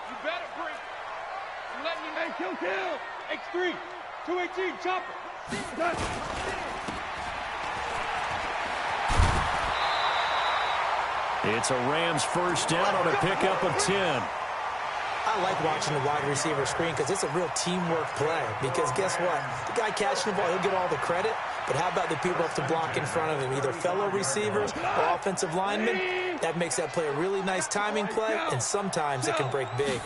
You better bring. I'm letting you. Hey, kill. X3. 218, chopper. It's a Rams first down on a pickup of 10. I like watching the wide receiver screen because it's a real teamwork play. Because guess what? The guy catching the ball, he'll get all the credit. But how about the people who have to block in front of him, either fellow receivers or offensive linemen? That makes that play a really nice timing play, and sometimes it can break big.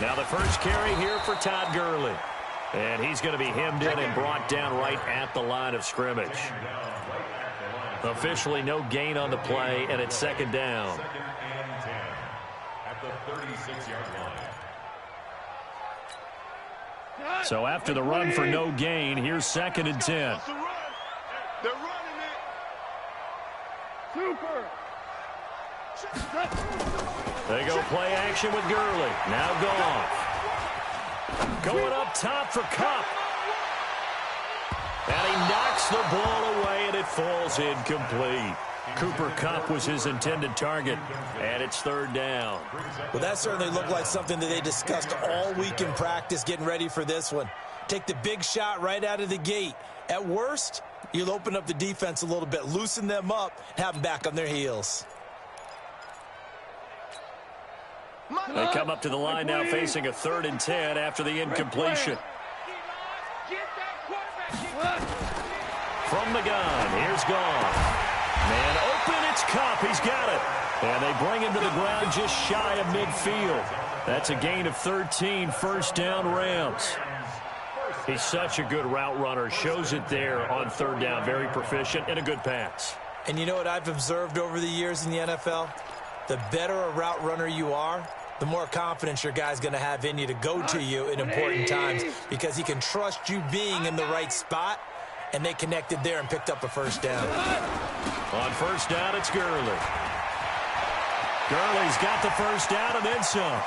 Now the first carry here for Todd Gurley. And he's going to be hemmed in and brought down right at the line of scrimmage. Officially no gain on the play, and it's second down. At the 36-yard line. So after the run for no gain, here's second and 10. They're running it. Super. They go play action with Gurley. Now Goff. Going up top for Kupp. And he knocks the ball away, and it falls incomplete. Cooper Kupp was his intended target, and it's third down. Well, that certainly looked like something that they discussed all week in practice getting ready for this one. Take the big shot right out of the gate. At worst, you'll open up the defense a little bit, loosen them up, have them back on their heels. They come up to the line now facing a 3rd and 10 after the incompletion. From the gun, here's Goff. Man open, it's Kupp. He's got it. And they bring him to the ground just shy of midfield. That's a gain of 13, first down Rams. He's such a good route runner. Shows it there on third down. Very proficient and a good pass. And you know what I've observed over the years in the NFL? The better a route runner you are, the more confidence your guy's going to have in you to go to you in important times because he can trust you being in the right spot, and they connected there and picked up a first down. On first down, it's Gurley. Gurley's got the first down and then some.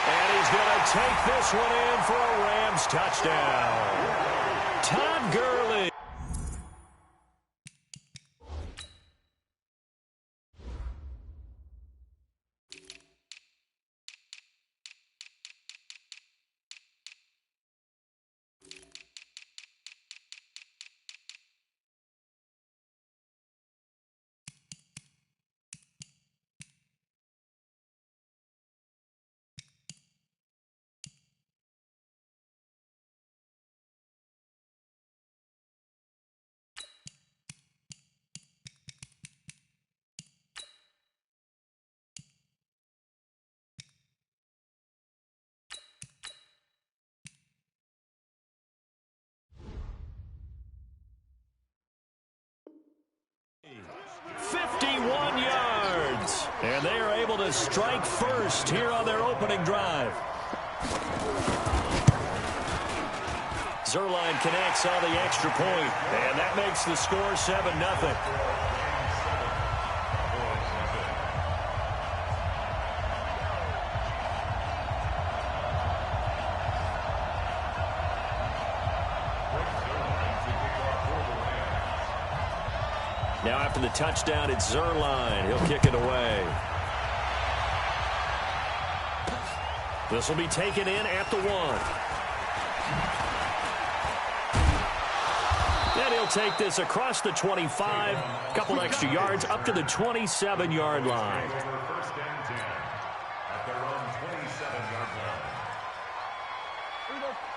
And he's going to take this one in for a Rams touchdown. Todd Gurley. And they are able to strike first here on their opening drive. Zerline connects on the extra point, and that makes the score 7-0. Now after the touchdown, it's Zerline. He'll kick it away. This will be taken in at the 1. And he'll take this across the 25, a couple extra yards up to the 27-yard line.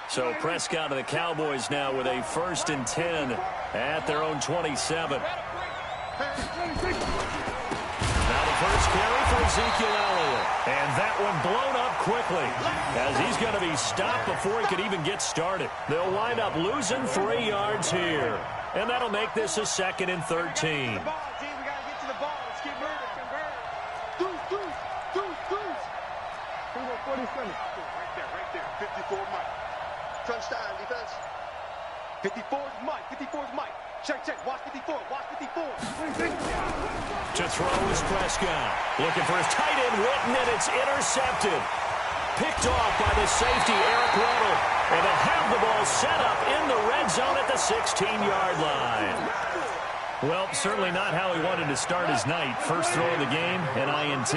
So Prescott and the Cowboys now with a 1st and 10 at their own 27. Now the first carry for Ezekiel Elliott. And that one blown up quickly as he's going to be stopped before he could even get started. They'll wind up losing 3 yards here. And that'll make this a 2nd and 13. Right there. 54 Mike. Crunch time, defense. 54's Mike. 54's Mike. Check. Watch 54. Watch 54. To throw is Prescott. Looking for his tight end, Witten, and it's intercepted. Picked off by the safety, Eric Weddle. And they'll have the ball set up in the red zone at the 16-yard line. Well, certainly not how he wanted to start his night. First throw of the game, an INT.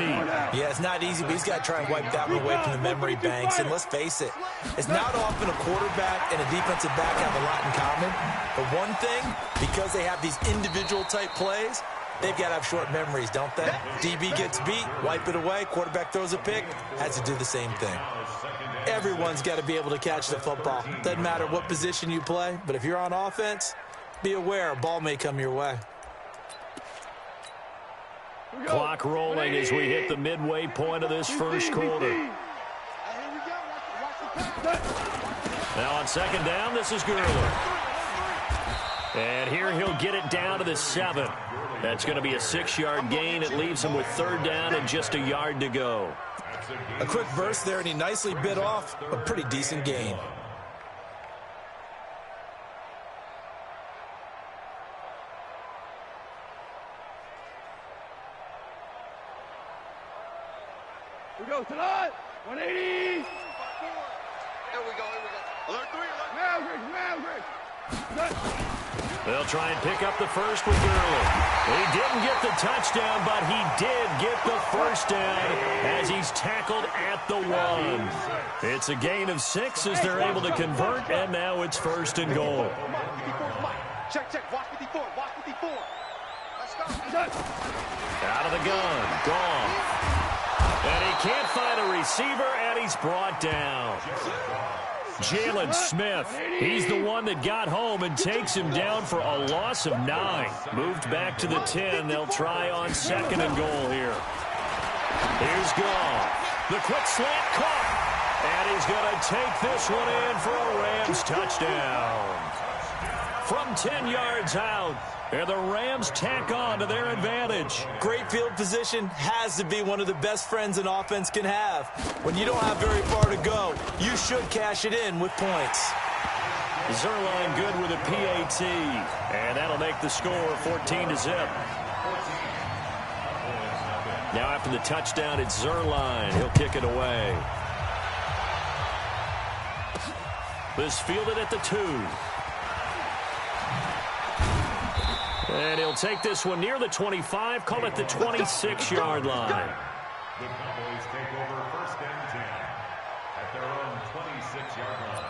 Yeah, it's not easy, but he's got to try and wipe that one away from the memory banks. And let's face it, it's not often a quarterback and a defensive back have a lot in common. But one thing, because they have these individual type plays, they've got to have short memories, don't they? DB gets beat, wipe it away. Quarterback throws a pick, has to do the same thing. Everyone's got to be able to catch the football. Doesn't matter what position you play, but if you're on offense, be aware a ball may come your way. Clock rolling as we hit the midway point of this first quarter. Now on second down, this is Gurley. And here he'll get it down to the 7. That's going to be a 6-yard gain. It leaves him with third down and just a yard to go. A quick burst there, and he nicely bit off a pretty decent gain. We go to the 180. Here we go. Alert 3. Maverick. They'll try and pick up the first with Gurley. He didn't get the touchdown, but he did get the first down as he's tackled at the 1. It's a gain of 6 as they're able to convert, and now it's first and goal. Check. Watch 54. Let's go. Out of the gun. Gone. And he can't find a receiver, and he's brought down. Jalen Smith, he's the one that got home and takes him down for a loss of 9. Moved back to the 10. They'll try on second and goal here. Here's Goff. The quick slant caught. And he's going to take this one in for a Rams touchdown. From 10 yards out. And the Rams tack on to their advantage. Great field position has to be one of the best friends an offense can have. When you don't have very far to go, you should cash it in with points. Zerline good with a PAT. And that'll make the score 14-0. Now after the touchdown, it's Zerline. He'll kick it away. This fielded at the 2. And he'll take this one near the 25, call it the 26-yard line. The Cowboys take over first and 10 at their own 26-yard line.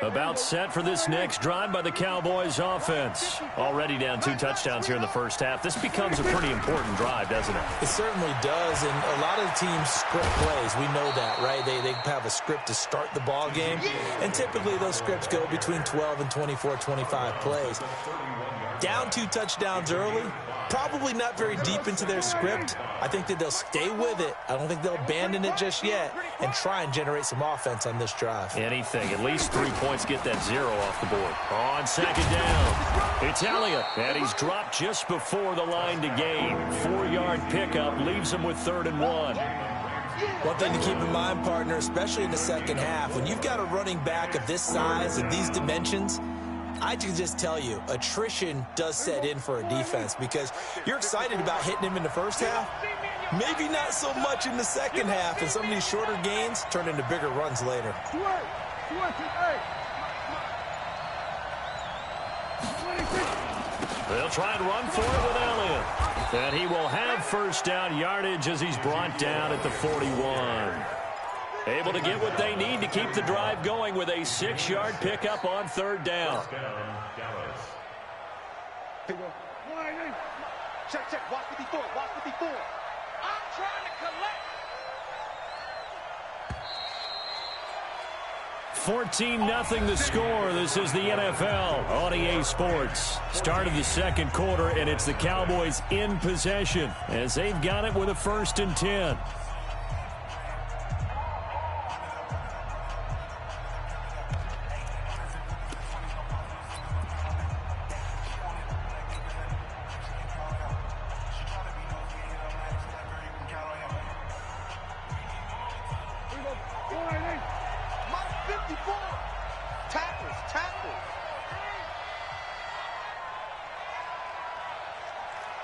About set for this next drive by the Cowboys offense. Already down 2 touchdowns here in the first half. This becomes a pretty important drive, doesn't it? It certainly does, and a lot of the teams script plays. We know that, right? They have a script to start the ball game, and typically those scripts go between 12 and 24, 25 plays. Down 2 touchdowns early, probably not very deep into their script. I think that they'll stay with it. I don't think they'll abandon it just yet and try and generate some offense on this drive. Anything. At least 3 points get that 0 off the board. On second down, it's Elliott, and he's dropped just before the line to gain. 4-yard pickup leaves him with 3rd and 1. One thing to keep in mind, partner, especially in the second half, when you've got a running back of this size and these dimensions, I can just tell you, attrition does set in for a defense because you're excited about hitting him in the first half. Maybe not so much in the second half, and some of these shorter gains turn into bigger runs later. They'll try and run for it with Elliott. And he will have first down yardage as he's brought down at the 41. Able to get what they need to keep the drive going with a 6-yard pickup on 3rd down. Check. Watch 54. I'm trying to collect. 14-0 the score. This is the NFL on EA Sports. Start of the second quarter, and it's the Cowboys in possession as they've got it with a 1st and 10.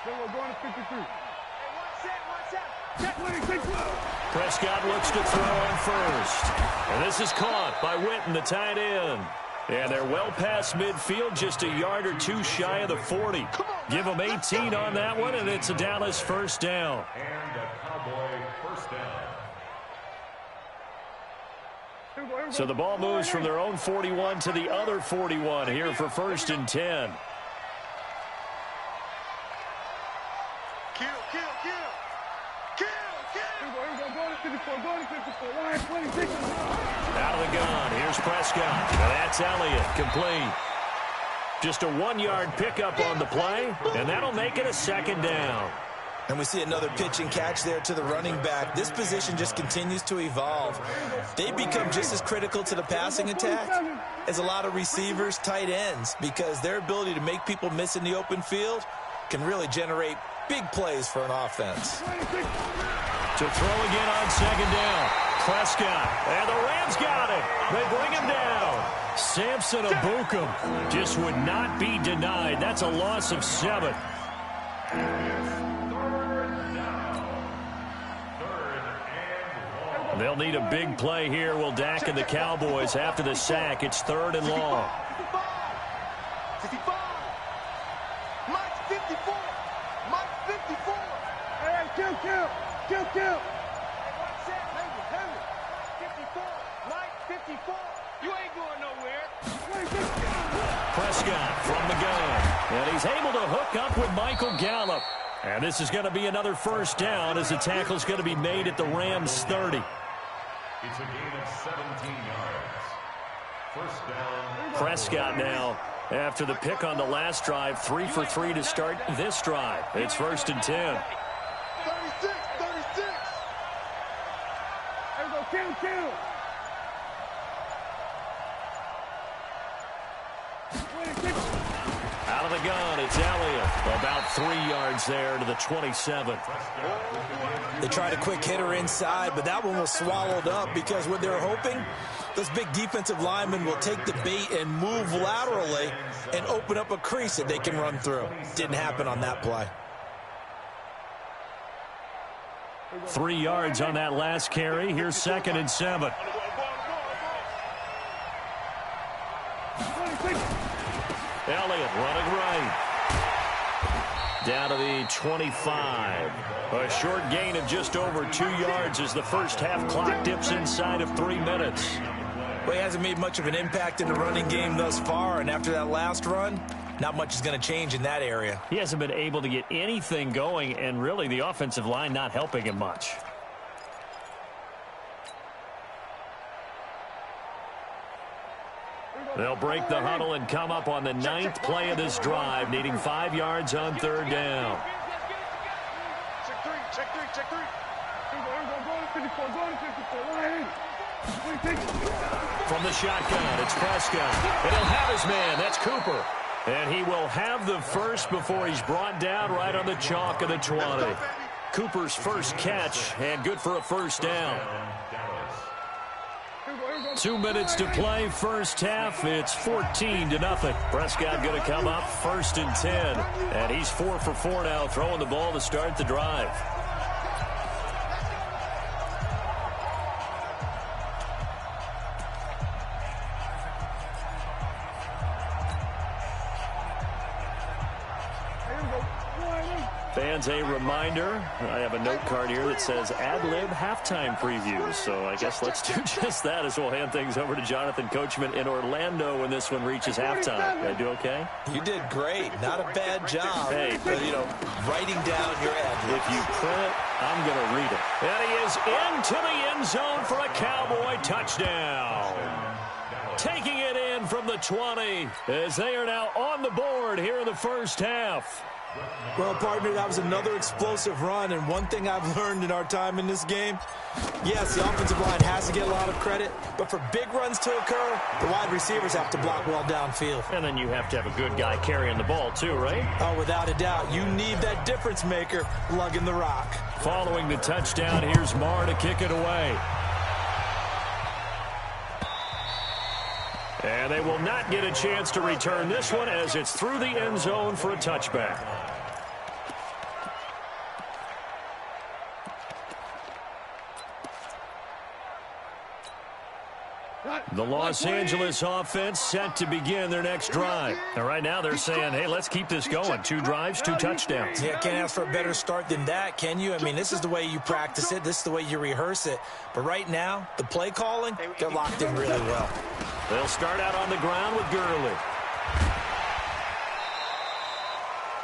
Then we're going to 53. Hey, one set. Check 26. Prescott looks to throw on first. And this is caught by Witten, the tight end. And they're well past midfield, just a yard or two shy of the 40. Give them 18 on that one, and it's a Dallas first down. And a Cowboy first down. So the ball moves from their own 41 to the other 41 here for 1st and 10. Out of the gun, here's Prescott. And that's Elliott, complete. Just a 1-yard pickup on the play, and that'll make it a 2nd down. And we see another pitch and catch there to the running back. This position just continues to evolve. They become just as critical to the passing attack as a lot of receivers, tight ends, because their ability to make people miss in the open field can really generate big plays for an offense. To throw again on 2nd down. Prescott, and the Rams got it. They bring him down. Samson Abukum just would not be denied. That's a loss of 7. They'll need a big play here. Will Dak and the Cowboys after the sack. It's 3rd and long. 55. Mike's 54. Mike's 54. Hey, kill. 54. Mike 54. You ain't going nowhere. Prescott from the gun. And he's able to hook up with Michael Gallup. And this is going to be another first down as the tackle's going to be made at the Rams 30. It's a gain of 17 yards. First down. Prescott now, after the pick on the last drive, 3 for 3 to start this drive. It's 1st and 10. 36. There we go, kill. 26. Out of the gun, it's Elliott. About 3 yards there to the 27. They tried a quick hitter inside, but that one was swallowed up because what they're hoping, those big defensive linemen will take the bait and move laterally and open up a crease that they can run through. Didn't happen on that play. 3 yards on that last carry. Here's 2nd and 7. Elliott running right. Down to the 25. A short gain of just over 2 yards as the first half clock dips inside of 3 minutes. Well, he hasn't made much of an impact in the running game thus far, and after that last run, not much is going to change in that area. He hasn't been able to get anything going, and really the offensive line not helping him much. They'll break the huddle and come up on the 9th play of this drive, needing 5 yards on 3rd down. Check three. From the shotgun, it's Prescott. And he'll have his man. That's Cooper. And he will have the first before he's brought down right on the chalk of the 20. Cooper's first catch, and good for a first down. 2 minutes to play, first half. It's 14-0. Prescott going to come up 1st and 10. And he's 4 for 4 now, throwing the ball to start the drive. Fans, a reminder, I have a note card here that says ad-lib halftime previews. So I guess let's do just that as we'll hand things over to Jonathan Coachman in Orlando when this one reaches halftime. Did I do okay? You did great. Not a bad job. Hey, writing down your ad-libs. If you print it, I'm going to read it. And he is into the end zone for a Cowboy touchdown. Taking it in from the 20 as they are now on the board here in the first half. Well, partner, that was another explosive run, and one thing I've learned in our time in this game, yes, the offensive line has to get a lot of credit, but for big runs to occur, the wide receivers have to block well downfield. And then you have to have a good guy carrying the ball too, right? Oh, without a doubt. You need that difference maker lugging the rock. Following the touchdown, here's Marr to kick it away. And they will not get a chance to return this one as it's through the end zone for a touchback. The Los Angeles offense set to begin their next drive. And right now they're saying, hey, let's keep this going. 2 drives, 2 touchdowns. Yeah, can't ask for a better start than that, can you? I mean, this is the way you practice it. This is the way you rehearse it. But right now, the play calling, they're locked in really well. They'll start out on the ground with Gurley.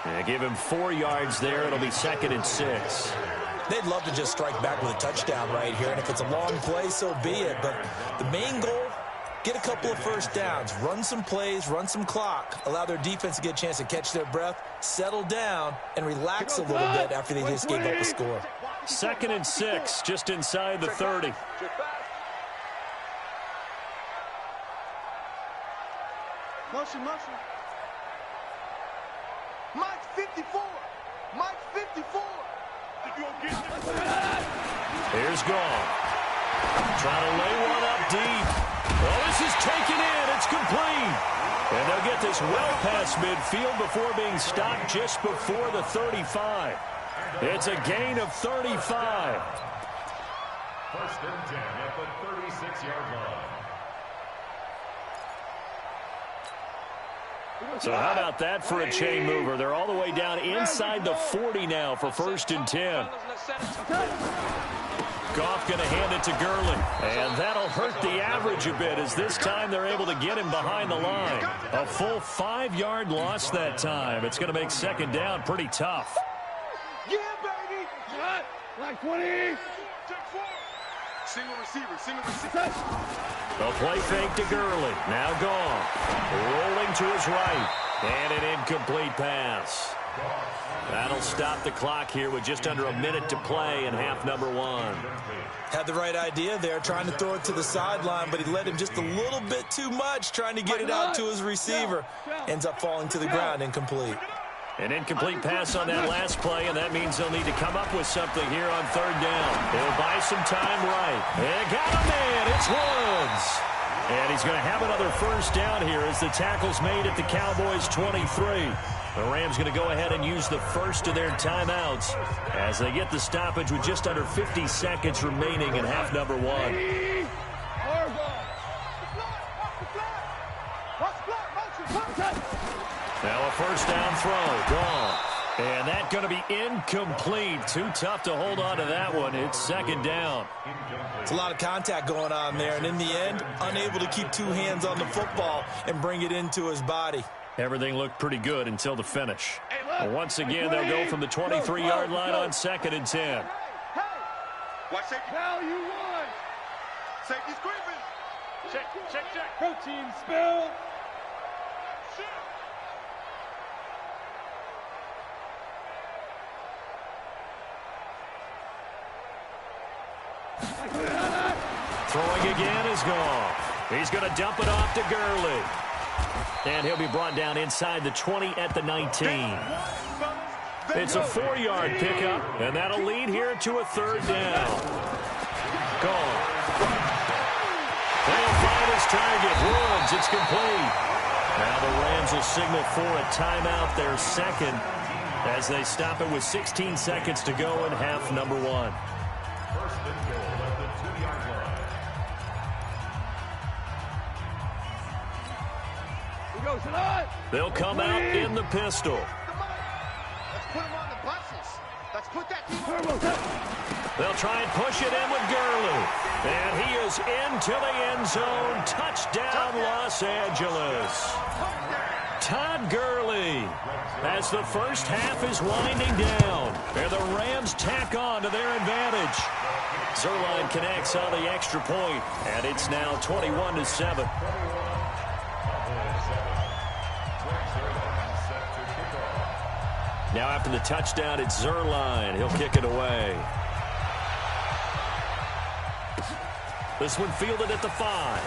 And give him 4 yards there. It'll be 2nd and 6. They'd love to just strike back with a touchdown right here, and if it's a long play, so be it. But the main goal, get a couple of first downs, run some plays, run some clock, allow their defense to get a chance to catch their breath, settle down, and relax a little bit after they just gave up a score. 2nd and 6, just inside the 30. Motion. Mike 54. Mike 54. Here's Gall. Trying to lay one up deep. Well, this is taken in. It's complete. And they'll get this well past midfield before being stopped just before the 35. It's a gain of 35. 1st and 10 at the 36-yard line. So how about that for a chain mover? They're all the way down inside the 40 now for 1st and 10. Goff going to hand it to Gurley. And that'll hurt the average a bit as this time they're able to get him behind the line. A full 5-yard loss that time. It's going to make 2nd down pretty tough. Yeah, baby. Like 20. Single receiver. The play fake to Gurley. Now Goff. Rolling to his right. And an incomplete pass. That'll stop the clock here with just under a minute to play in half number 1. Had the right idea there, trying to throw it to the sideline, but he led him just a little bit too much, trying to get it out to his receiver. Ends up falling to the ground, incomplete. An incomplete pass on that last play, and that means they'll need to come up with something here on 3rd down. They'll buy some time right. And got a man. It's Woods. And he's going to have another 1st down here as the tackle's made at the Cowboys' 23. The Rams going to go ahead and use the first of their timeouts as they get the stoppage with just under 50 seconds remaining in half number 1. Now a 1st down throw. Gone. And that's going to be incomplete. Too tough to hold on to that one. It's 2nd down. It's a lot of contact going on there, and in the end, unable to keep 2 hands on the football and bring it into his body. Everything looked pretty good until the finish. Well, once again, they'll go from the 23-yard line on 2nd and 10. Watch safety. Now you won. Safety's creeping. Check. Protein spill. Throwing again is Goff. He's going to dump it off to Gurley. And he'll be brought down inside the 20 at the 19. It's a 4-yard pickup, and that'll lead here to a 3rd down. Goff. They'll find his target. Woods, it's complete. Now the Rams will signal for a timeout, their 2nd, as they stop it with 16 seconds to go in half number 1. 1st and goal at the 2-yard line. They'll come out in the pistol. Let's put him on the buses. Let's put that team. They'll try and push it in with Gurley. And he is into the end zone. Touchdown, Los Angeles. Todd Gurley, as the first half is winding down. And the Rams tack on to their advantage. Zerline connects on the extra point, and it's now 21-7. Now after the touchdown, it's Zerline. He'll kick it away. This one fielded at the 5.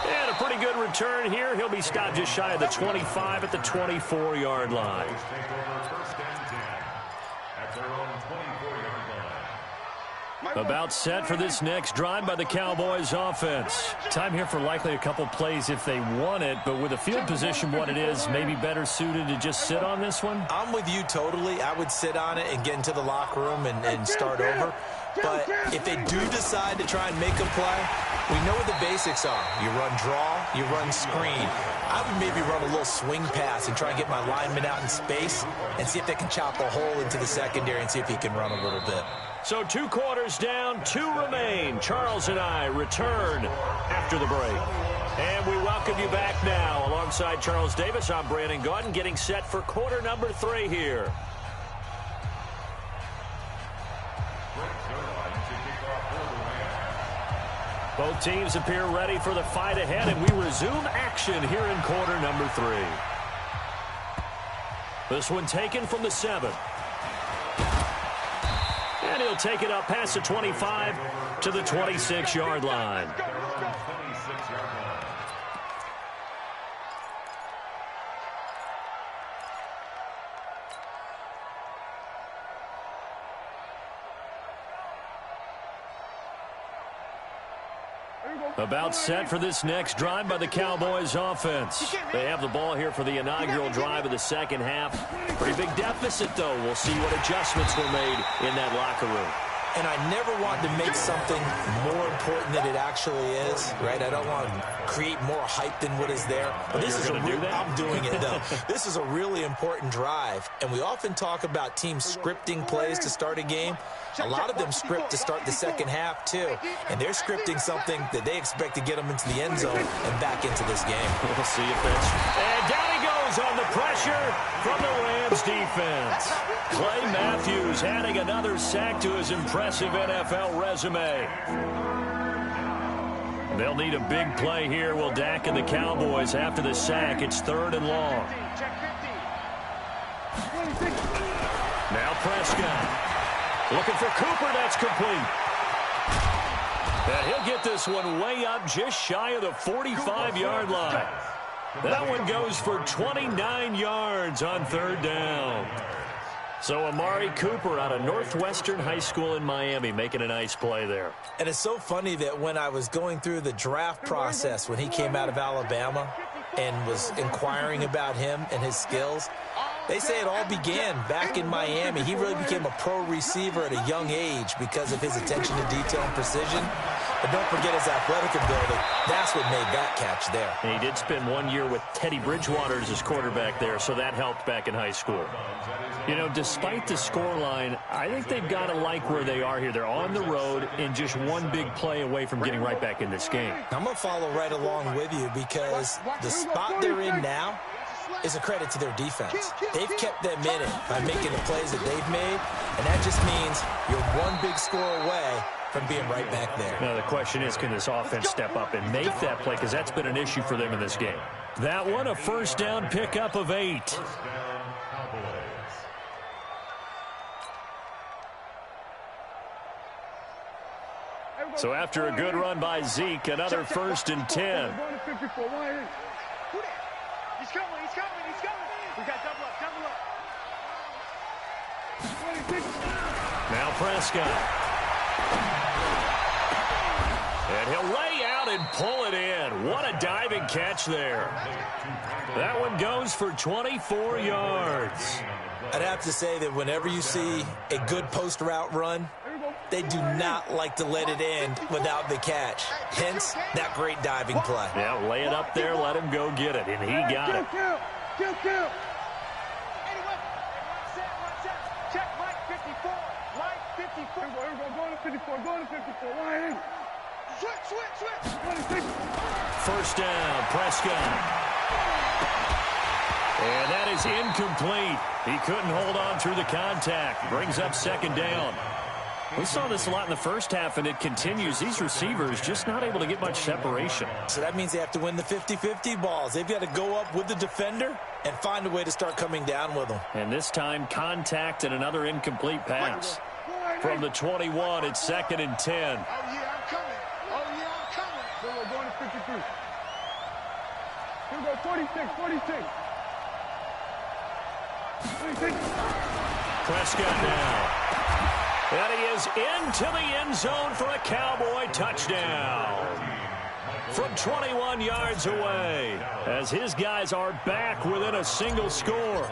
And a pretty good return here. He'll be stopped just shy of the 25 at the 24-yard line. About set for this next drive by the Cowboys offense. Time here for likely a couple plays if they want it, but with the field position what it is, maybe better suited to just sit on this one? I'm with you totally. I would sit on it and get into the locker room and start over. But if they do decide to try and make a play, we know what the basics are. You run draw, you run screen. I would maybe run a little swing pass and try and get my lineman out in space and see if they can chop a hole into the secondary and see if he can run a little bit. So 2 quarters down, 2 remain. Charles and I return after the break. And we welcome you back now. Alongside Charles Davis, I'm Brandon Gaudin, getting set for quarter number 3 here. Both teams appear ready for the fight ahead, and we resume action here in quarter number 3. This one taken from the 7. And he'll take it up past the 25 to the 26-yard line. About set for this next drive by the Cowboys offense. They have the ball here for the inaugural drive of the second half. Pretty big deficit, though. We'll see what adjustments were made in that locker room. And I never want to make something more important than it actually is, right? I don't want to create more hype than what is there. But this is I'm doing it, though. This is a really important drive. And we often talk about teams scripting plays to start a game. A lot of them script to start the second half, too. And they're scripting something that they expect to get them into the end zone and back into this game. We'll see if that's... And down he goes on the pressure from the Rams defense. Clay Matthews adding another sack to his impressive NFL resume. They'll need a big play here, will Dak and the Cowboys after the sack. It's 3rd and long. Now Prescott. Looking for Cooper, that's complete. And he'll get this one way up just shy of the 45-yard line. That one goes for 29 yards on 3rd down. So Amari Cooper out of Northwestern High School in Miami making a nice play there. And it's so funny that when I was going through the draft process when he came out of Alabama and was inquiring about him and his skills, they say it all began back in Miami. He really became a pro receiver at a young age because of his attention to detail and precision. But don't forget his athletic ability. That's what made that catch there. And he did spend 1 year with Teddy Bridgewater as his quarterback there, so that helped back in high school. You know, despite the scoreline, I think they've got to like where they are here. They're on the road and just one big play away from getting right back in this game. I'm going to follow right along with you because the spot they're in now is a credit to their defense. They've kept them in it by making the plays that they've made, and that just means you're one big score away from being right back there. Now, the question is, can this offense step up and make that play? Because that's been an issue for them in this game. That one, a 1st down pickup of 8. So after a good run by Zeke, another 1st and 10. He's coming, he's coming, he's coming. We got double up, double up. Now Prescott. And he'll lay out and pull it in. What a diving catch there. That one goes for 24 yards. I'd have to say that whenever you see a good post route run, they do not like to let it end without the catch. Hence, that great diving play. Yeah, lay it up there, let him go get it, and he got it. Check, Mike 54. Mike 54. Go to 54. Go to 54. Line. Switch. 1st down, Prescott. And that is incomplete. He couldn't hold on through the contact. Brings up 2nd down. We saw this a lot in the first half, and it continues. These receivers just not able to get much separation. So that means they have to win the 50-50 balls. They've got to go up with the defender and find a way to start coming down with them. And this time, contact and another incomplete pass. From the 21, it's 2nd and 10. Oh, yeah, I'm coming. Oh, yeah, I'm coming. So we're going to 53. Here we go, 46. Prescott now. And he is into the end zone for a Cowboy touchdown. From 21 yards away, as his guys are back within a single score.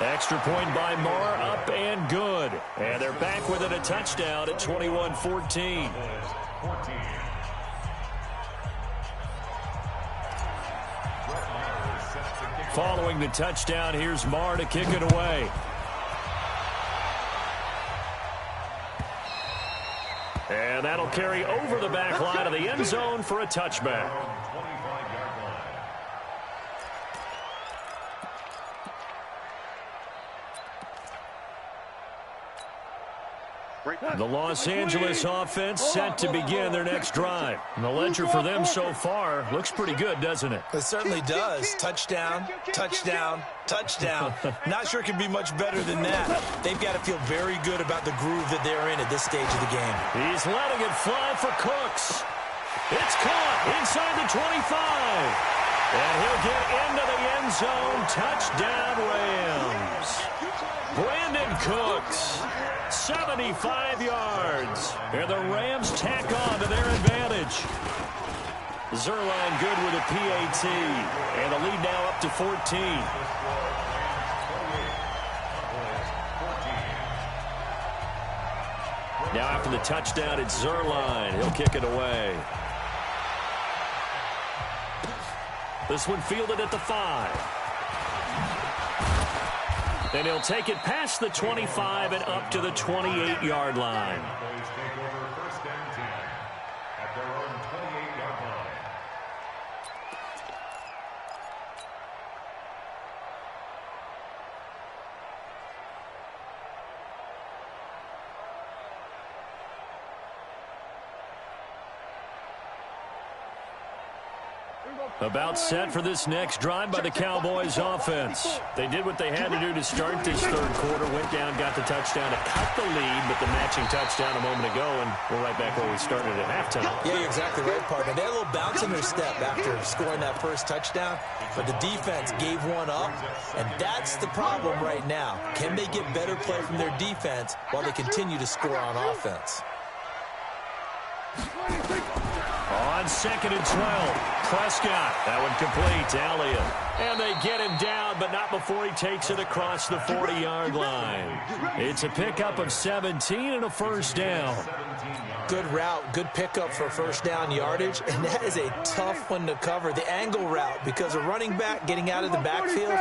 Extra point by Marr, up and good. And they're back within a touchdown at 21-14. Following the touchdown, here's Marr to kick it away. And that'll carry over the back line of the end zone for a touchback. The Los Angeles offense set to begin their next drive. And the ledger for them so far looks pretty good, doesn't it? It certainly does. Touchdown, touchdown, touchdown. Not sure it can be much better than that. They've got to feel very good about the groove that they're in at this stage of the game. He's letting it fly for Cooks. It's caught inside the 25. And he'll get into the end zone. Touchdown, Rams. Brandon Cooks. 75 yards. And the Rams tack on to their advantage. Zerline good with a PAT. And the lead now up to 14. Now after the touchdown, it's Zerline. He'll kick it away. This one fielded at the 5. And he'll take it past the 25 and up to the 28-yard line. About set for this next drive by the Cowboys offense. They did what they had to do to start this third quarter. Went down, got the touchdown to cut the lead, but the matching touchdown a moment ago, and we're right back where we started at halftime. Yeah, you're exactly right, partner. They had a little bounce in their step after scoring that first touchdown, but the defense gave one up, and that's the problem right now. Can they get better play from their defense while they continue to score on offense? On 2nd and 12, Prescott. That one complete to Elliott. And they get him down, but not before he takes it across the 40-yard line. It's a pickup of 17 and a first down. Good route, good pickup for first down yardage, and that is a tough one to cover. The angle route, because a running back getting out of the backfield,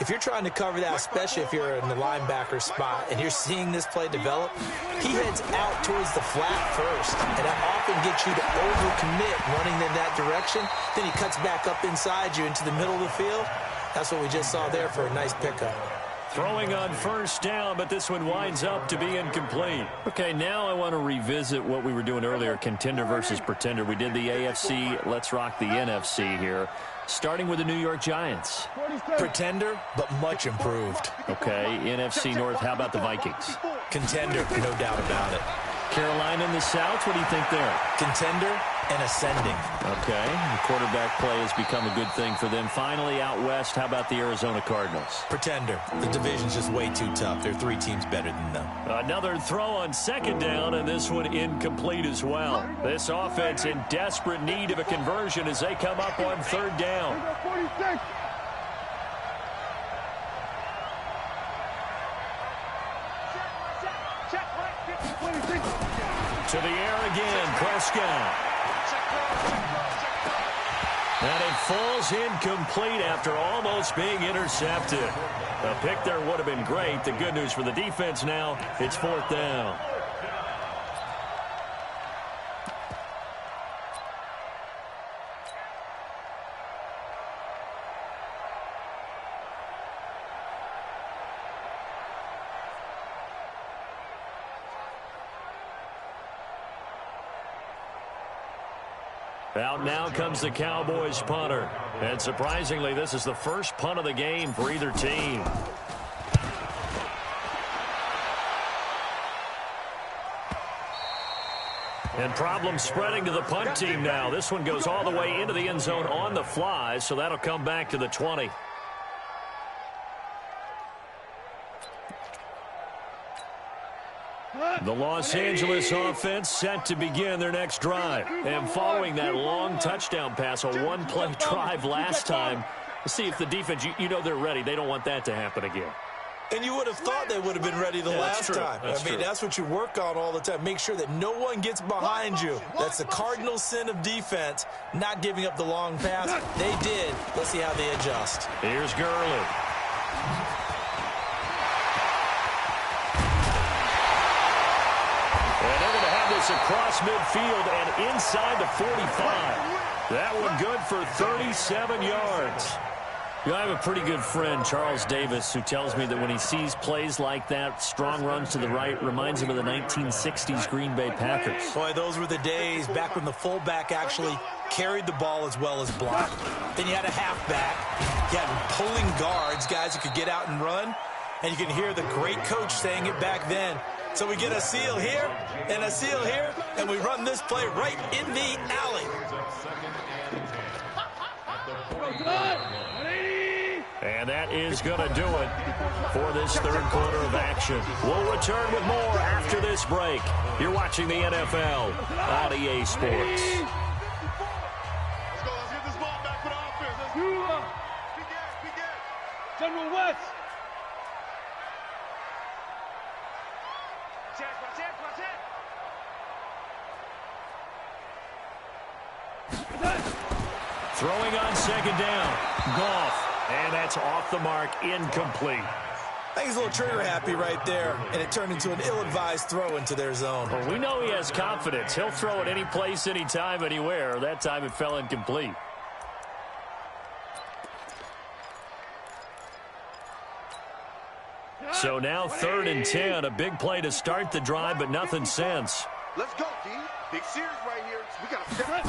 if you're trying to cover that, especially if you're in the linebacker spot and you're seeing this play develop, he heads out towards the flat first, and that often gets you to overcommit running in that direction. Then he cuts back up inside you into the middle of the field. That's what we just saw there for a nice pickup. Throwing on first down, but this one winds up to be incomplete. Okay, now I want to revisit what we were doing earlier, contender versus pretender. We did the AFC, let's rock the NFC here. Starting with the New York Giants. Pretender, but much improved. Okay, NFC North, how about the Vikings? Contender, no doubt about it. Carolina in the South, what do you think there? Contender and ascending. Okay, the quarterback play has become a good thing for them. Finally, out west, how about the Arizona Cardinals? Pretender. The division's just way too tough. There are 3 teams better than them. Another throw on second down, and this one incomplete as well. This offense in desperate need of a conversion as they come up on third down. To the air again, Prescott. And it falls incomplete after almost being intercepted. A pick there would have been great. The good news for the defense now, it's 4th down. Out now comes the Cowboys punter. And surprisingly, this is the first punt of the game for either team. And problem spreading to the punt team now. This one goes all the way into the end zone on the fly, so that'll come back to the 20. The Los Angeles offense set to begin their next drive. And following that long touchdown pass, a one-play drive last time, see if the defense, you know they're ready. They don't want that to happen again. And you would have thought they would have been ready the last time. That's what you work on all the time. Make sure that no one gets behind you. That's the cardinal sin of defense, not giving up the long pass. They did. Let's see how they adjust. Here's Gurley. And they're going to have this across midfield and inside the 45. That one good for 37 yards. I have a pretty good friend, Charles Davis, who tells me that when he sees plays like that, strong runs to the right, reminds him of the 1960s Green Bay Packers. Boy, those were the days back when the fullback actually carried the ball as well as blocked. Then you had a halfback. You had pulling guards, guys who could get out and run. And you can hear the great coach saying it back then. So we get a seal here and a seal here, and we run this play right in the alley. And that is going to do it for this third quarter of action. We'll return with more after this break. You're watching the NFL on EA Sports. Let's go. Let's get this ball back for the offense. Let's go. Begin. General West. Throwing on second down. Goff. And that's off the mark, incomplete. I think he's a little trigger happy right there, and it turned into an ill-advised throw into their zone. Well, we know he has confidence. He'll throw it any place, anytime, anywhere. That time it fell incomplete. So now 3rd and 10, a big play to start the drive, but nothing since. Let's go, D. Big series right here. We got to step.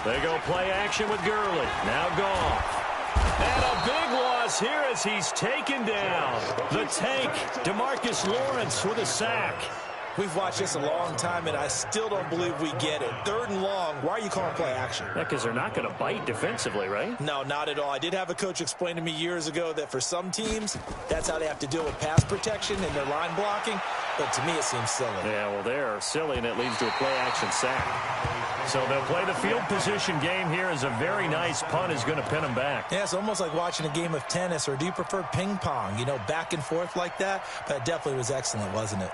They go play action with Gurley. Now Goff. And a big loss here as he's taken down. The tank, DeMarcus Lawrence with a sack. We've watched this a long time, and I still don't believe we get it. 3rd and long, why are you calling play action? Yeah, because they're not going to bite defensively, right? No, not at all. I did have a coach explain to me years ago that for some teams, that's how they have to deal with pass protection and their line blocking. But to me, it seems silly. Yeah, well, they're silly, and it leads to a play-action sack. So they'll play the field position game here as a very nice punt is going to pin them back. Yeah, it's almost like watching a game of tennis, or do you prefer ping pong? You know, back and forth like that? But it definitely was excellent, wasn't it?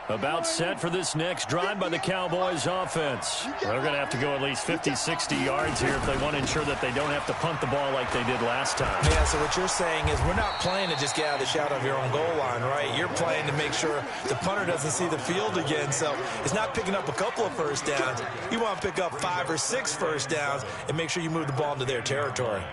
About set for this next drive by the Cowboys offense. They're going to have to go at least 50, 60 yards here if they want to ensure that they don't have to punt the ball like they did last time. Yeah, so what you're saying is we're not playing to just get out of the shadow of your own goal line, right? You're playing to make sure the punter doesn't see the field again. So it's not picking up a couple of first downs. You want to pick up 5 or 6 first downs and make sure you move the ball into their territory.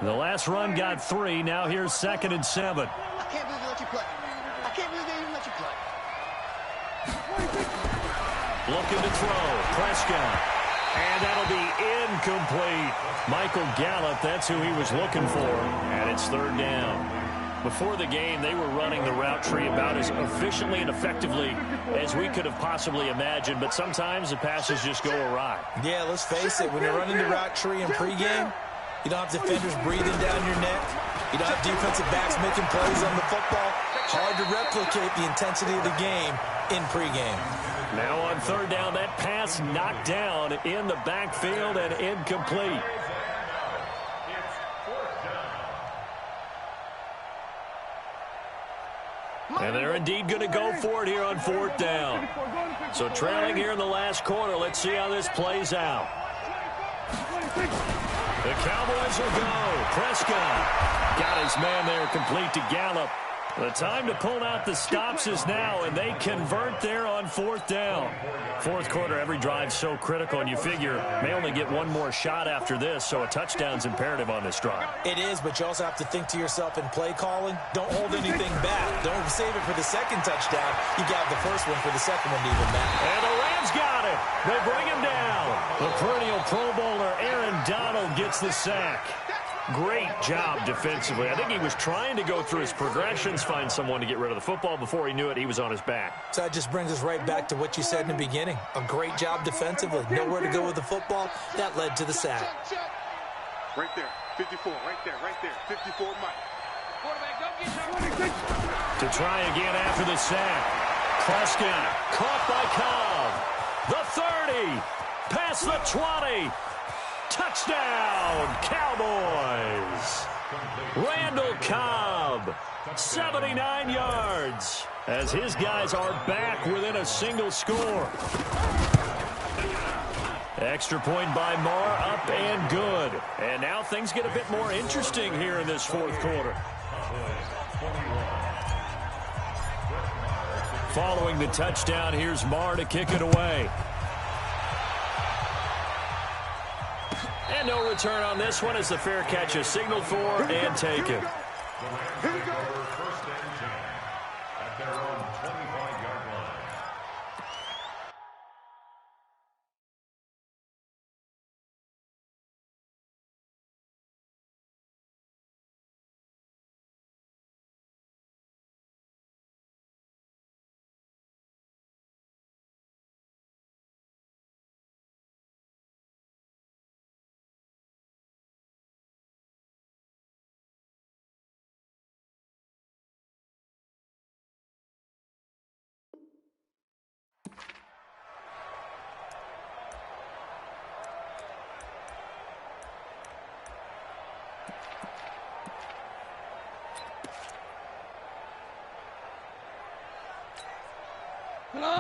The last run got 3. Now here's 2nd and 7. I can't believe they let you play. I can't believe they even let you play. Looking to throw. Prescott. And that'll be incomplete. Michael Gallup, that's who he was looking for. And it's 3rd down. Before the game, they were running the route tree about as efficiently and effectively as we could have possibly imagined. But sometimes the passes just go awry. Yeah, let's face it. When you're running the route tree in pregame, you don't have defenders breathing down your neck. You don't have defensive backs making plays on the football. Hard to replicate the intensity of the game in pregame. Now on 3rd down, that pass knocked down in the backfield and incomplete. And they're indeed going to go for it here on 4th down. So trailing here in the last quarter, let's see how this plays out. The Cowboys will go. Prescott got his man there, complete to Gallup. The time to pull out the stops is now, and they convert there on 4th down. 4th quarter, every drive's so critical, and you figure may only get one more shot after this, so a touchdown's imperative on this drive. It is, but you also have to think to yourself in play calling, don't hold anything back. Don't save it for the second touchdown. You got the first one for the second one to even matter. And the Rams got it. They bring him down. The perennial Pro Bowler Aaron Donald gets the sack. Great job defensively. I think he was trying to go through his progressions, find someone to get rid of the football. Before he knew it, he was on his back. So that just brings us right back to what you said in the beginning. A great job defensively. Nowhere to go with the football. That led to the sack. Right there. 54. Right there. 54 Mike. To try again after the sack. Prescott caught by Cobb. The 30. Past the 20. Touchdown, Cowboys! Randall Cobb, 79 yards, as his guys are back within a single score. Extra point by Marr, up and good. And now things get a bit more interesting here in this fourth quarter. Following the touchdown, here's Marr to kick it away. And no return on this one as the fair catch is signaled for and taken. Here we go. First and 10 at their own 25-yard line.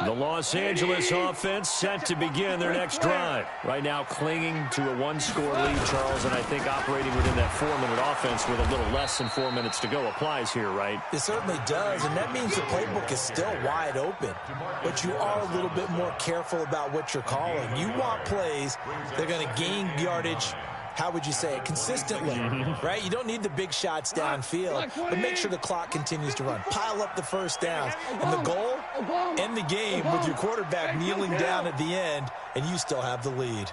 The Los Angeles offense set to begin their next drive. Right now clinging to a one-score lead, Charles, and I think operating within that 4-minute offense with a little less than 4 minutes to go applies here, right? It certainly does, and that means the playbook is still wide open. But you are a little bit more careful about what you're calling. You want plays that are going to gain yardage, how would you say it, consistently, right? You don't need the big shots downfield, but make sure the clock continues to run. Pile up the first downs. And the goal, end the game with your quarterback kneeling down at the end, and you still have the lead.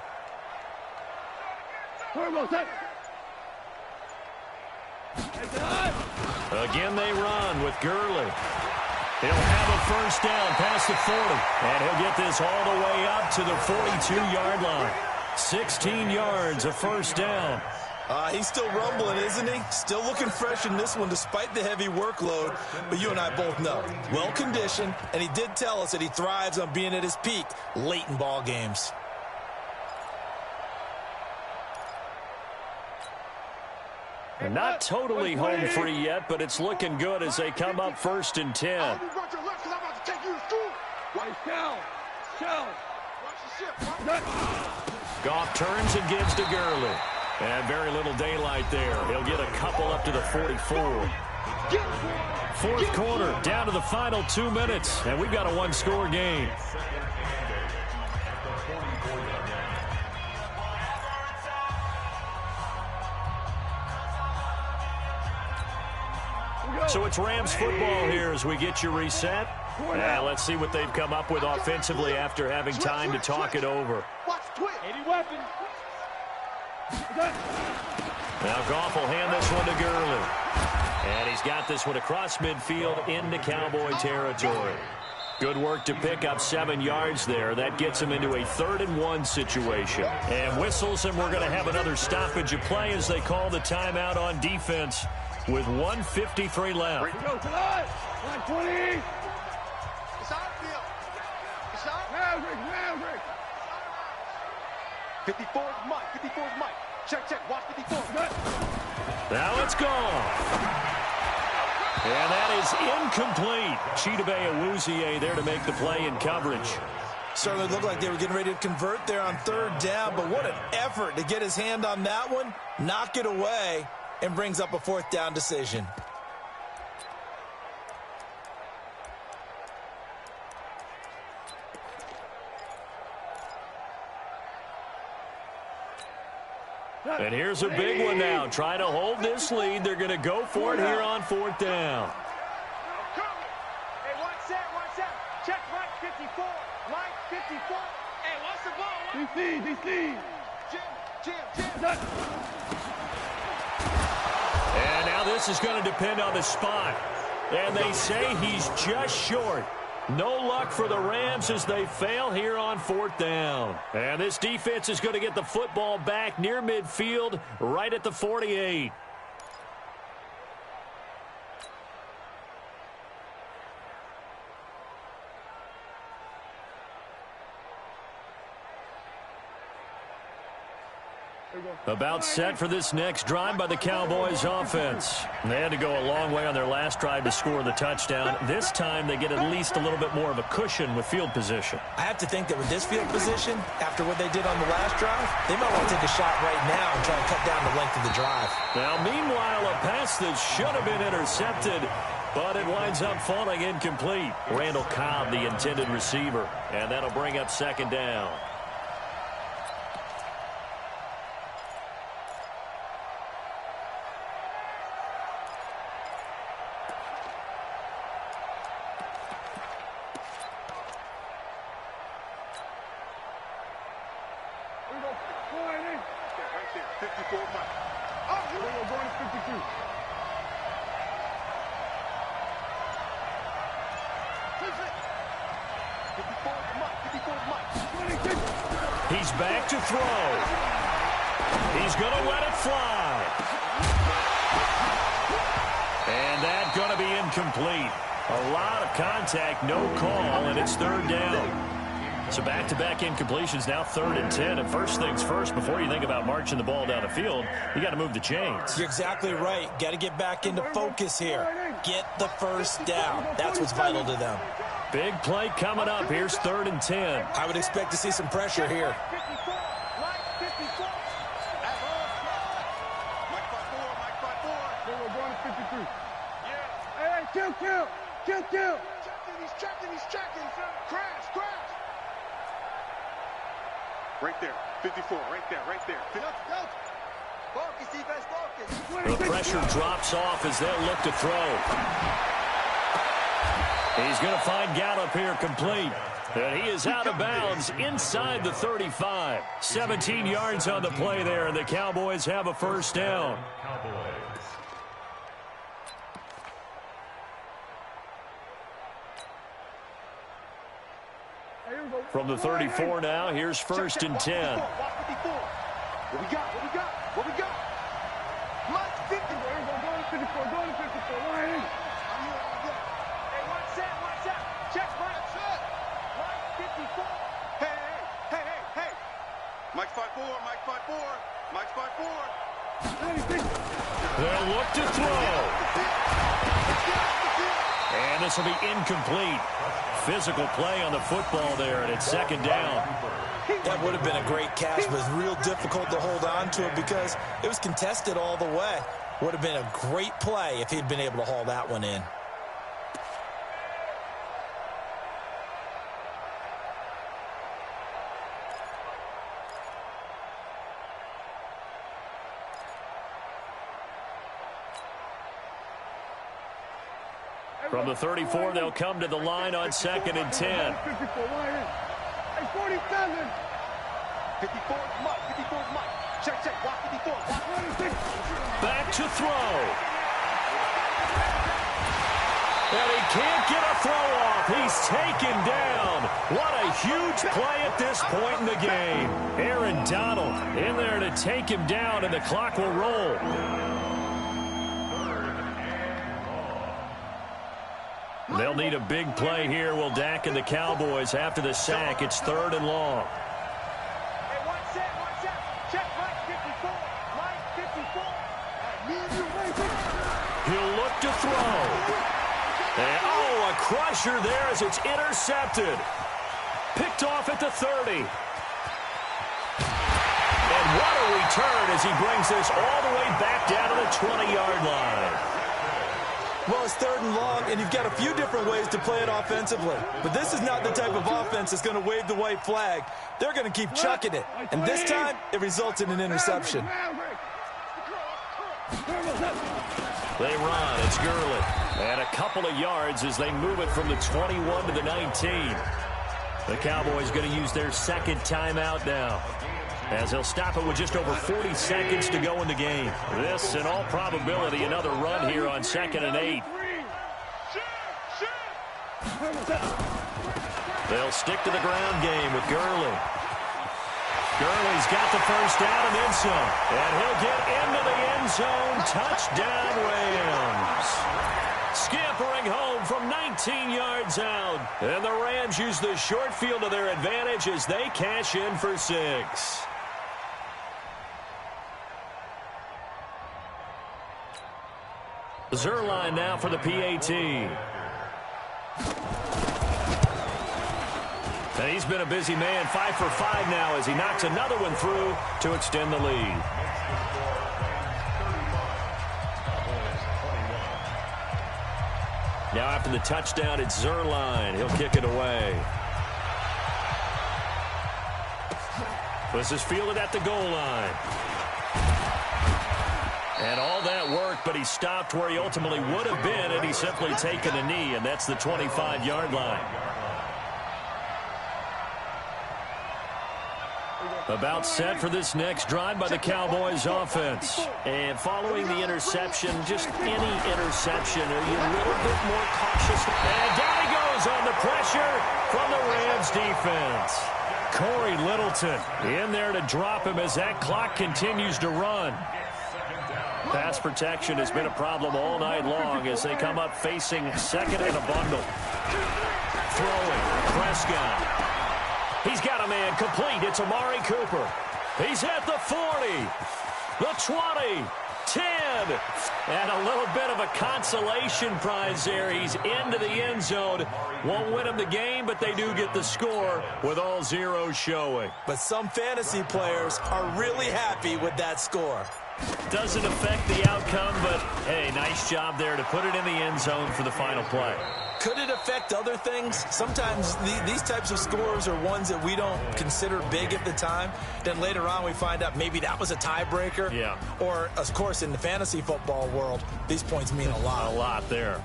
Again they run with Gurley. He'll have a first down past the 40, and he'll get this all the way up to the 42-yard line. 16 yards, a first down. He's still rumbling, isn't he? Still looking fresh in this one despite the heavy workload. But you and I both know, well-conditioned, and he did tell us that he thrives on being at his peak late in ball games. And not totally home free yet, but it's looking good as they come up 1st and 10. Goff turns and gives to Gurley. And very little daylight there. He'll get a couple up to the 44. Fourth quarter, down to the final 2 minutes. And we've got a one-score game. So it's Rams football here as we get you reset. And let's see what they've come up with offensively after having time to talk it over. 80 weapons. Now Goff will hand this one to Gurley. And he's got this one across midfield into Cowboy territory. Good work to pick up 7 yards there. That gets him into a 3rd and 1 situation. And whistles, and we're going to have another stoppage of play as they call the timeout on defense with 1:53 left. Go tonight. 120. Maverick. 54 is Mike. 54 is Mike. Check. Watch 54. Now it's gone. And that is incomplete. Chidobe Awuzie there to make the play in coverage. Certainly looked like they were getting ready to convert there on 3rd down, but what an effort to get his hand on that one, knock it away, and brings up a 4th down decision. And here's a big one now. Trying to hold this lead. They're going to go for it here on 4th down. Hey, one set. Check Mike 54. Mike 54. Hey, what's the ball? DC. Jim. this is going to depend on the spot. And they say he's just short. No luck for the Rams as they fail here on 4th down. And this defense is going to get the football back near midfield, right at the 48. About set for this next drive by the Cowboys offense. They had to go a long way on their last drive to score the touchdown. This time they get at least a little bit more of a cushion with field position. I have to think that with this field position, after what they did on the last drive, they might want to take a shot right now and try to cut down the length of the drive. Now, meanwhile, a pass that should have been intercepted, but it winds up falling incomplete. Randall Cobb, the intended receiver, and that'll bring up 2nd down. He's back to throw. He's going to let it fly. And that's going to be incomplete. A lot of contact, no call, and it's 3rd down. So back-to-back incompletions, now 3rd and 10. And first things first, before you think about marching the ball down the field, you got to move the chains. You're exactly right. Got to get back into focus here. Get the first down. That's what's vital to them. Big play coming up. Here's 3rd and 10. I would expect to see some pressure here. Kill. He's checking. Crash. Right there. 54. Right there. Focus, defense, focus. The pressure drops off as they'll look to throw. He's going to find Gallup here complete. And he is out of bounds inside the 35. 17 yards on the play there, and the Cowboys have a first down. From the 34 now, here's 1st and 10. What we got? Mike 50. Go to 54. Hey, watch that. Check, Mike. Mike 54. Hey. Mike's 5'4". They'll look to throw. And this will be incomplete. Physical play on the football there, and it's 2nd down. That would have been a great catch, but it's real difficult to hold on to it because it was contested all the way. Would have been a great play if he'd been able to haul that one in. From the 34, they'll come to the line on 2nd and 10. Hey, 47. 54, Mike. Check. Watch 54. Back to throw. And he can't get a throw off. He's taken down. What a huge play at this point in the game. Aaron Donald in there to take him down, and the clock will roll. They'll need a big play here, will Dak and the Cowboys. After the sack, it's 3rd and long. Hey, watch that. Check Mike 54. He'll look to throw. And, a crusher there as it's intercepted. Picked off at the 30. And what a return as he brings this all the way back down to the 20-yard line. Well, it's 3rd and long, and you've got a few different ways to play it offensively. But this is not the type of offense that's going to wave the white flag. They're going to keep chucking it. And this time, it results in an interception. They run. It's Gurley. And a couple of yards as they move it from the 21 to the 19. The Cowboys going to use their 2nd timeout now. as he'll stop it with just over 40 seconds to go in the game. This, in all probability, another run here on 2nd and 8. They'll stick to the ground game with Gurley. Gurley's got the first down and then some. And he'll get into the end zone. Touchdown, Rams. Scampering home from 19 yards out. And the Rams use the short field to their advantage as they cash in for 6. Zerline now for the PAT. And he's been a busy man, 5 for 5 now as he knocks another one through to extend the lead. Now after the touchdown, it's Zerline. He'll kick it away. This is fielded at the goal line. And all that work, but he stopped where he ultimately would have been had he simply taken a knee, and that's the 25-yard line. About set for this next drive by the Cowboys offense. And following the interception, just any interception, are you a little bit more cautious? And down he goes on the pressure from the Rams defense. Corey Littleton in there to drop him as that clock continues to run. Pass protection has been a problem all night long as they come up facing second and a bundle. Throwing, Prescott. He's got a man complete. It's Amari Cooper. He's at the 40, the 20, 10. And a little bit of a consolation prize there. He's into the end zone. Won't win him the game, but they do get the score with all zeros showing. But some fantasy players are really happy with that score. Doesn't affect the outcome, but, hey, nice job there to put it in the end zone for the final play. Could it affect other things? Sometimes these types of scores are ones that we don't consider big at the time. Then later on we find out maybe that was a tiebreaker. Yeah. Or, of course, in the fantasy football world, these points mean a lot. A lot there.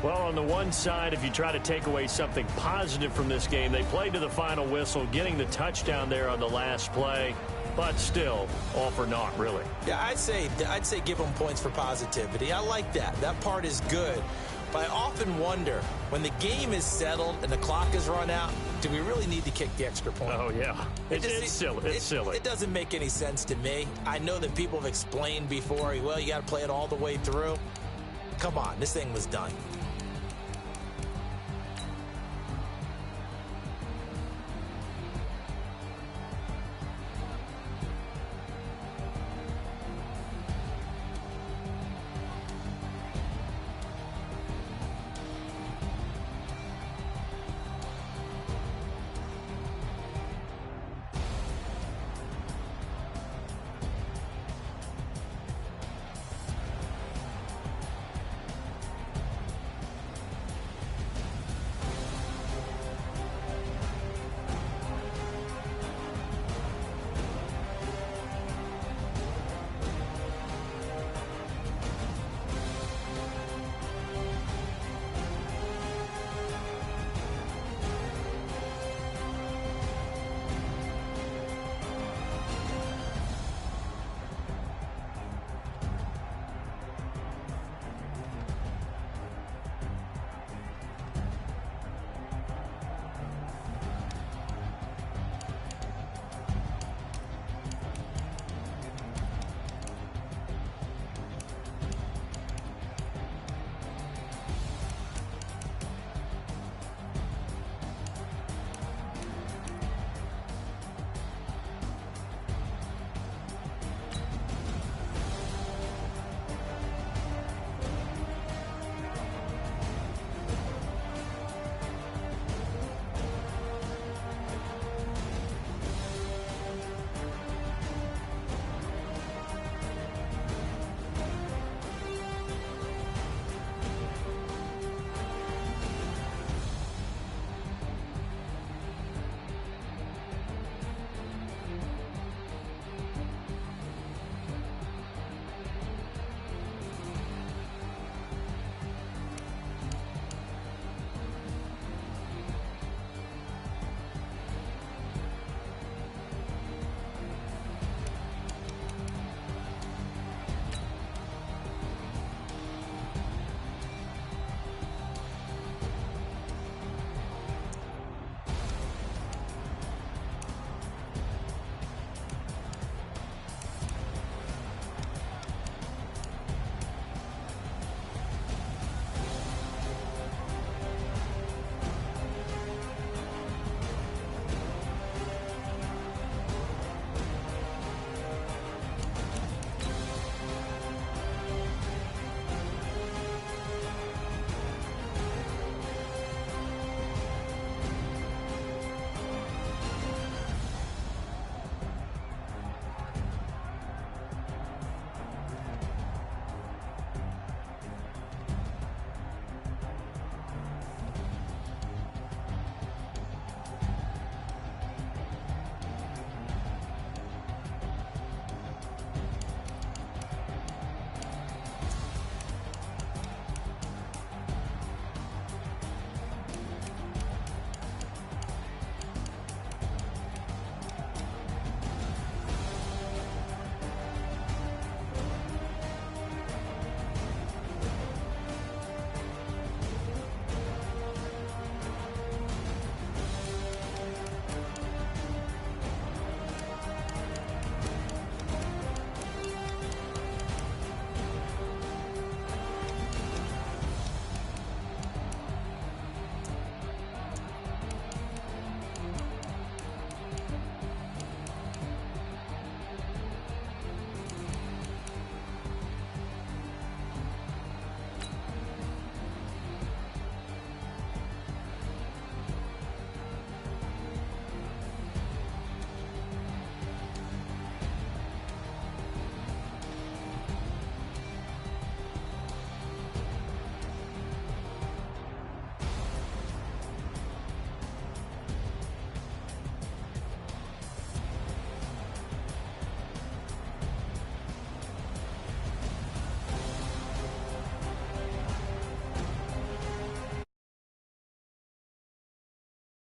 Well, on the one side, if you try to take away something positive from this game, they played to the final whistle, getting the touchdown there on the last play. But still, all for naught, really. Yeah, I'd say give them points for positivity. I like that. That part is good. But I often wonder, when the game is settled and the clock is run out, do we really need to kick the extra point? Oh, yeah. It's silly. It's silly. It doesn't make any sense to me. I know that people have explained before, well, you got to play it all the way through. Come on, this thing was done.